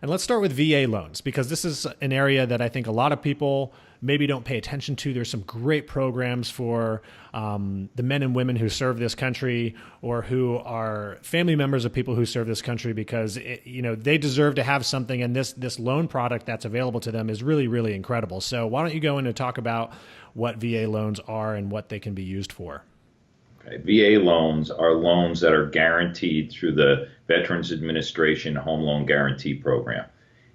And let's start with VA loans, because this is an area that I think a lot of people maybe don't pay attention to. There's some great programs for the men and women who serve this country or who are family members of people who serve this country, because they deserve to have something. And this loan product that's available to them is really, really incredible. So why don't you go in and talk about what VA loans are and what they can be used for? Okay. VA loans are loans that are guaranteed through the Veterans Administration Home Loan Guarantee Program.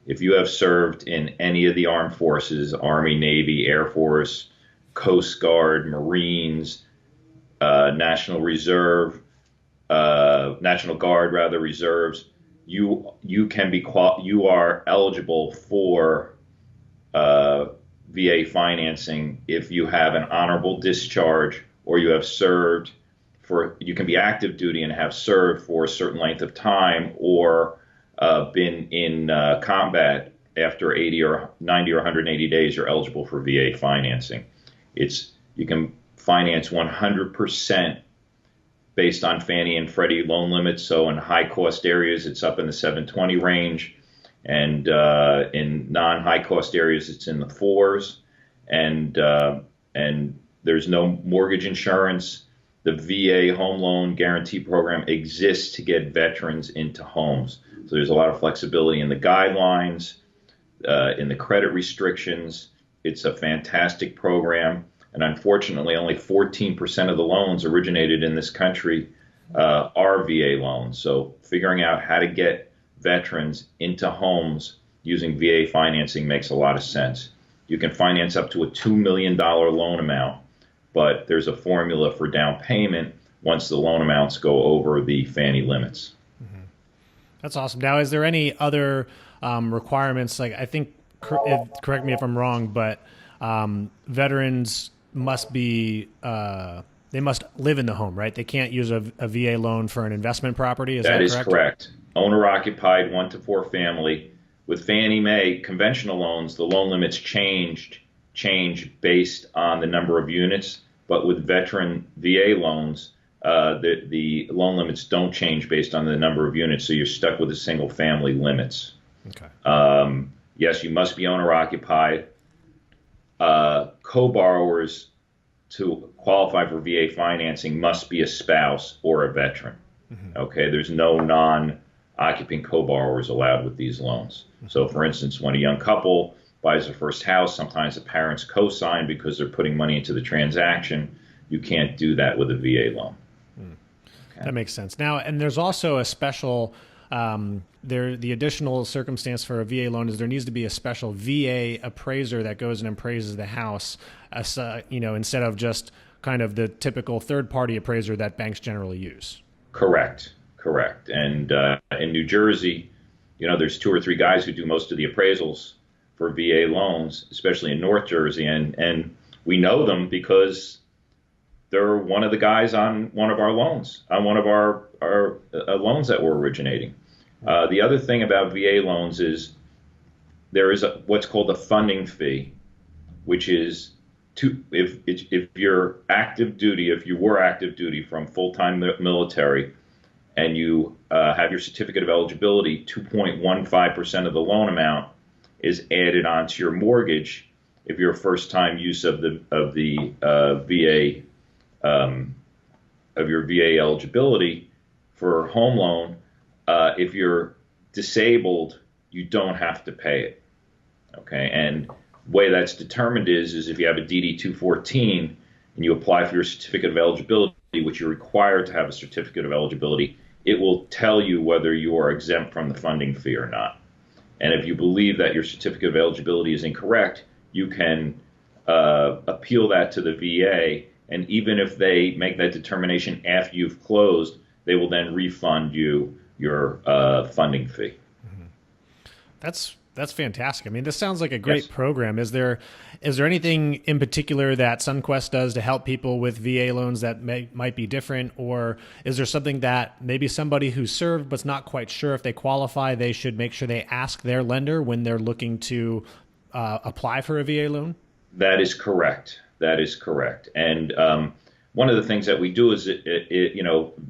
If you have served in any of the armed forces, Army, Navy, Air Force, Coast Guard, Marines, National Reserve, National Guard, rather, reserves, you are eligible for VA financing if you have an honorable discharge or you have served you can be active duty and have served for a certain length of time, or been in combat after 80 or 90 or 180 days, you're eligible for VA financing. You can finance 100% based on Fannie and Freddie loan limits. So in high cost areas, it's up in the 720 range, and in non-high cost areas, it's in the fours. And there's no mortgage insurance. The VA Home Loan Guarantee Program exists to get veterans into homes. So there's a lot of flexibility in the guidelines, in the credit restrictions. It's a fantastic program. And unfortunately, only 14% of the loans originated in this country are VA loans. So figuring out how to get veterans into homes using VA financing makes a lot of sense. You can finance up to a $2 million loan amount, but there's a formula for down payment once the loan amounts go over the Fannie limits. Mm-hmm. That's awesome. Now, is there any other requirements? Like, I think, correct me if I'm wrong, but veterans must be, they must live in the home, right? They can't use a VA loan for an investment property. That is correct. Owner-occupied, 1 to 4 family. With Fannie Mae conventional loans, the loan limits change based on the number of units, but with veteran VA loans, the loan limits don't change based on the number of units, so you're stuck with the single family limits. Okay. Yes, you must be owner-occupied. Co-borrowers to qualify for VA financing must be a spouse or a veteran. Mm-hmm. Okay, there's no non-occupant co-borrowers allowed with these loans. Mm-hmm. So, for instance, when a young couple buys a first house, sometimes the parents co-sign because they're putting money into the transaction. You can't do that with a VA loan. Okay. That makes sense. Now, and there's also a special, the additional circumstance for a VA loan is there needs to be a special VA appraiser that goes and appraises the house, instead of just kind of the typical third-party appraiser that banks generally use. Correct. And in New Jersey, there's 2 or 3 guys who do most of the appraisals for VA loans, especially in North Jersey, and we know them because they're one of the guys on one of our loans, on one of our loans that we're originating. The other thing about VA loans is there is what's called a funding fee, which is if you're active duty, if you were active duty from full-time military, and you have your certificate of eligibility, 2.15% of the loan amount is added onto your mortgage if you're a first-time use of the VA of your VA eligibility for home loan. If you're disabled, you don't have to pay it. Okay, and the way that's determined is if you have a DD 214 and you apply for your certificate of eligibility, which you're required to have a certificate of eligibility, it will tell you whether you are exempt from the funding fee or not. And if you believe that your certificate of eligibility is incorrect, you can appeal that to the VA. And even if they make that determination after you've closed, they will then refund you your funding fee. Mm-hmm. That's fantastic. I mean, this sounds like a great program. Is there anything in particular that Sunquest does to help people with VA loans that might be different? Or is there something that maybe somebody who served but's not quite sure if they qualify, they should make sure they ask their lender when they're looking to apply for a VA loan? That is correct. And one of the things that we do is,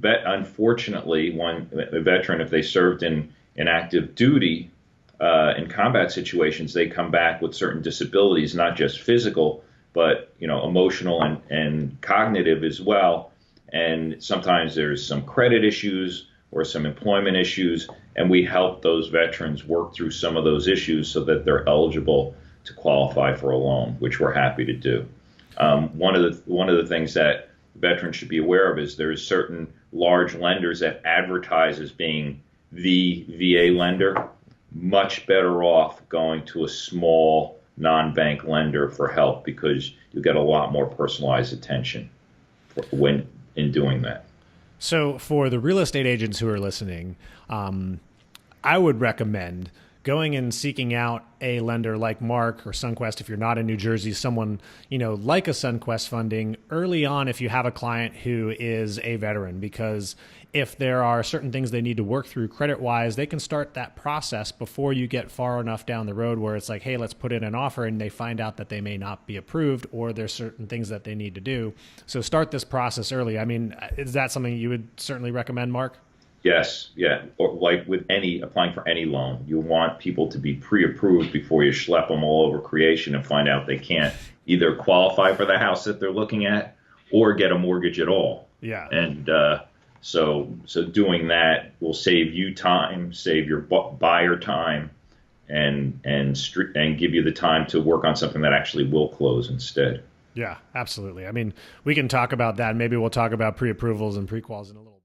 unfortunately, a veteran, if they served in active duty, in combat situations, they come back with certain disabilities, not just physical, but emotional and cognitive as well. And sometimes there's some credit issues or some employment issues, and we help those veterans work through some of those issues so that they're eligible to qualify for a loan, which we're happy to do. One of the things that veterans should be aware of is there's certain large lenders that advertise as being the VA lender. Much better off going to a small non-bank lender for help, because you get a lot more personalized attention when in doing that. So for the real estate agents who are listening, I would recommend going and seeking out a lender like Mark or Sunquest. If you're not in New Jersey, someone, like a Sunquest Funding early on if you have a client who is a veteran, because if there are certain things they need to work through credit-wise, they can start that process before you get far enough down the road where it's like, hey, let's put in an offer, and they find out that they may not be approved or there's certain things that they need to do. So start this process early. I mean, is that something you would certainly recommend, Mark? Yes, yeah. Or like with applying for any loan, you want people to be pre-approved before you schlep them all over creation and find out they can't either qualify for the house that they're looking at or get a mortgage at all. Yeah. And so doing that will save you time, save your buyer time, and give you the time to work on something that actually will close instead. Yeah, absolutely. I mean, we can talk about that. Maybe we'll talk about pre-approvals and pre-quals in a little